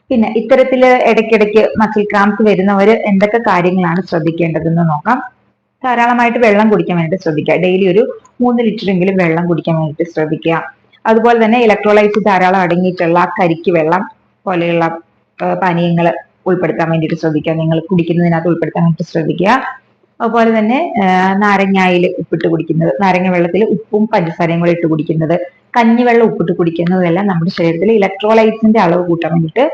പിന്നെ ഇത്തരത്തില് ഇടയ്ക്കിടയ്ക്ക് മസിൽ ക്രാംസ് വരുന്നവര് എന്തൊക്കെ കാര്യങ്ങളാണ് ശ്രദ്ധിക്കേണ്ടതെന്ന് നോക്കാം. ധാരാളമായിട്ട് വെള്ളം കുടിക്കാൻ വേണ്ടിയിട്ട് ശ്രദ്ധിക്കുക. ഡെയിലി ഒരു 3 ലിറ്ററെങ്കിലും വെള്ളം കുടിക്കാൻ വേണ്ടിയിട്ട് ശ്രദ്ധിക്കുക. അതുപോലെ തന്നെ ഇലക്ട്രോലൈറ്റ്സ് ധാരാളം അടങ്ങിയിട്ടുള്ള കരിക്ക് വെള്ളം പോലെയുള്ള പാനീയങ്ങൾ ഉൾപ്പെടുത്താൻ വേണ്ടിയിട്ട് ശ്രദ്ധിക്കുക. നിങ്ങൾ കുടിക്കുന്നതിനകത്ത് ഉൾപ്പെടുത്താൻ വേണ്ടിയിട്ട് ശ്രദ്ധിക്കുക. അതുപോലെ തന്നെ നാരങ്ങായിൽ ഉപ്പിട്ട് കുടിക്കുന്നത്, നാരങ്ങ വെള്ളത്തിൽ ഉപ്പും പഞ്ചസാരയും കൂടെ ഇട്ട് കുടിക്കുന്നത്, കഞ്ഞിവെള്ളം ഉപ്പിട്ട് കുടിക്കുന്നതെല്ലാം നമ്മുടെ ശരീരത്തിൽ ഇലക്ട്രോലൈറ്റ്സിന്റെ അളവ് കൂട്ടാൻ വേണ്ടിയിട്ട്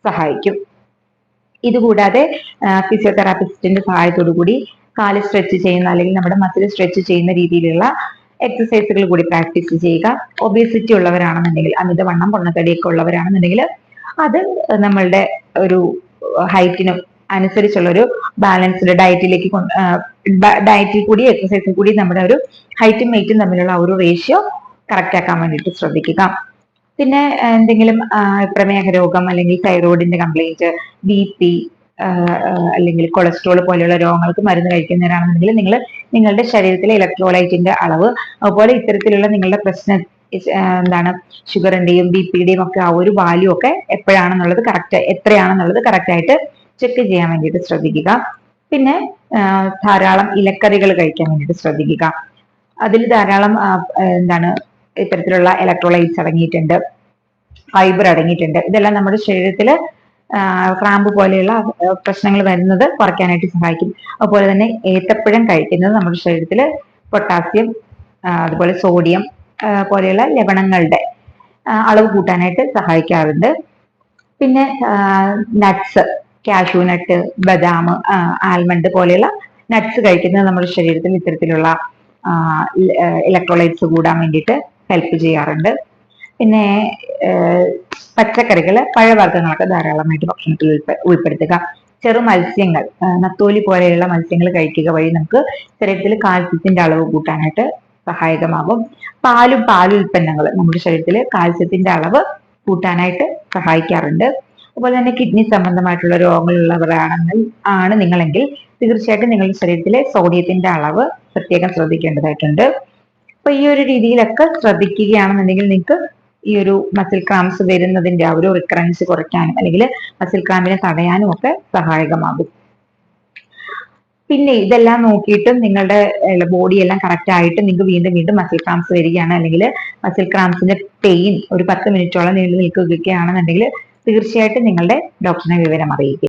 സഹായിക്കും. ഇതുകൂടാതെ ഫിസിയോതെറാപ്പിസ്റ്റിന്റെ സഹായത്തോടു കൂടി കാല് സ്ട്രെച്ച് ചെയ്യുന്ന അല്ലെങ്കിൽ നമ്മുടെ മസിൽ സ്ട്രെച്ച് ചെയ്യുന്ന രീതിയിലുള്ള എക്സസൈസുകൾ കൂടി പ്രാക്ടീസ് ചെയ്യുക. ഒബേസിറ്റി ഉള്ളവരാണെന്നുണ്ടെങ്കിൽ, അമിതവണ്ണം പൊണ്ണത്തടിയൊക്കെ ഉള്ളവരാണെന്നുണ്ടെങ്കിൽ അത് നമ്മളുടെ ഒരു ഹൈറ്റിനും അനുസരിച്ചുള്ള ഒരു ബാലൻസ്ഡ് ഡയറ്റിലേക്ക് ഡയറ്റിൽ കൂടി എക്സസൈസിൽ കൂടി നമ്മുടെ ഒരു ഹൈറ്റും വെയിറ്റും തമ്മിലുള്ള ഒരു റേഷ്യോ കറക്റ്റ് ആക്കാൻ വേണ്ടിയിട്ട് ശ്രദ്ധിക്കുക. പിന്നെ എന്തെങ്കിലും പ്രമേഹ രോഗം അല്ലെങ്കിൽ തൈറോയിഡിന്റെ കംപ്ലൈന്റ്, BP അല്ലെങ്കിൽ കൊളസ്ട്രോൾ പോലെയുള്ള രോഗങ്ങൾക്ക് മരുന്ന് കഴിക്കുന്നവരാണെന്നുണ്ടെങ്കിൽ നിങ്ങൾ നിങ്ങളുടെ ശരീരത്തിലെ ഇലക്ട്രോലൈറ്റിന്റെ അളവ്, അതുപോലെ ഇത്തരത്തിലുള്ള നിങ്ങളുടെ പ്രശ്നം എന്താണ് ഷുഗറിന്റെയും BPയുടെയും ഒക്കെ ആ ഒരു വാല്യൂ ഒക്കെ എപ്പോഴാണെന്നുള്ളത് എത്രയാണെന്നുള്ളത് കറക്റ്റ് ആയിട്ട് ചെക്ക് ചെയ്യാൻ വേണ്ടിയിട്ട് ശ്രദ്ധിക്കുക. പിന്നെ ധാരാളം ഇലക്കറികൾ കഴിക്കാൻ വേണ്ടിയിട്ട് ശ്രദ്ധിക്കുക. അതിൽ ധാരാളം ഇത്തരത്തിലുള്ള ഇലക്ട്രോലൈറ്റ്സ് അടങ്ങിയിട്ടുണ്ട്, ഫൈബർ അടങ്ങിയിട്ടുണ്ട്. ഇതെല്ലാം നമ്മുടെ ശരീരത്തിൽ ക്രാമ്പ് പോലെയുള്ള പ്രശ്നങ്ങൾ വരുന്നത് കുറയ്ക്കാനായിട്ട് സഹായിക്കും. അതുപോലെ തന്നെ ഏത്തപ്പഴം കഴിക്കുന്നത് നമ്മുടെ ശരീരത്തിൽ പൊട്ടാസ്യം, അതുപോലെ സോഡിയം പോലെയുള്ള ലവണങ്ങളുടെ അളവ് കൂട്ടാനായിട്ട് സഹായിക്കാറുണ്ട്. പിന്നെ നട്ട്സ്, കാഷ്യൂ നട്ട്, ബദാം, ആൽമണ്ട് പോലെയുള്ള നട്ട്സ് കഴിക്കുന്നത് നമ്മുടെ ശരീരത്തിൽ ഇത്തരത്തിലുള്ള ഇലക്ട്രോലൈറ്റ്സ് കൂടാൻ വേണ്ടിയിട്ട് ഹെൽപ്പ് ചെയ്യാറുണ്ട്. പിന്നെ പച്ചക്കറികൾ, പഴവർഗ്ഗങ്ങളൊക്കെ ധാരാളമായിട്ട് ഭക്ഷണത്തിൽ ഉൾപ്പെടുത്തുക. ചെറു മത്സ്യങ്ങൾ, നത്തോലി പോലെയുള്ള മത്സ്യങ്ങൾ കഴിക്കുക വഴി നമുക്ക് ശരീരത്തിൽ കാൽസ്യത്തിന്റെ അളവ് കൂട്ടാനായിട്ട് സഹായകമാകും. പാലുൽപ്പന്നങ്ങൾ നമ്മുടെ ശരീരത്തിൽ കാൽസ്യത്തിന്റെ അളവ് കൂട്ടാനായിട്ട് സഹായിക്കാറുണ്ട്. അതുപോലെ തന്നെ കിഡ്നി സംബന്ധമായിട്ടുള്ള രോഗങ്ങളുള്ളവരാണ് നിങ്ങളെങ്കിൽ തീർച്ചയായിട്ടും നിങ്ങളുടെ ശരീരത്തിലെ സോഡിയത്തിന്റെ അളവ് പ്രത്യേകം ശ്രദ്ധിക്കേണ്ടതായിട്ടുണ്ട്. അപ്പൊ ഈ ഒരു രീതിയിലൊക്കെ ശ്രദ്ധിക്കുകയാണെന്നുണ്ടെങ്കിൽ നിങ്ങൾക്ക് ഈ ഒരു മസിൽ ക്രാംസ് വരുന്നതിന്റെ ആ ഒരു റിക്കറൻസ് കുറയ്ക്കാനും അല്ലെങ്കിൽ മസിൽ ക്രാമ്പിനെ തടയാനും ഒക്കെ സഹായകമാകും. പിന്നെ ഇതെല്ലാം നോക്കിയിട്ടും നിങ്ങളുടെ ബോഡി എല്ലാം കറക്റ്റ് ആയിട്ട് നിങ്ങൾക്ക് വീണ്ടും മസിൽ ക്രാംസ് വരികയാണ്, അല്ലെങ്കിൽ മസിൽ ക്രാംസിന്റെ പെയിൻ ഒരു 10 മിനിറ്റോളം നീണ്ടു നിൽക്കുകയാണെന്നുണ്ടെങ്കിൽ തീർച്ചയായിട്ടും നിങ്ങളുടെ ഡോക്ടറിനെ വിവരം അറിയിക്കുക.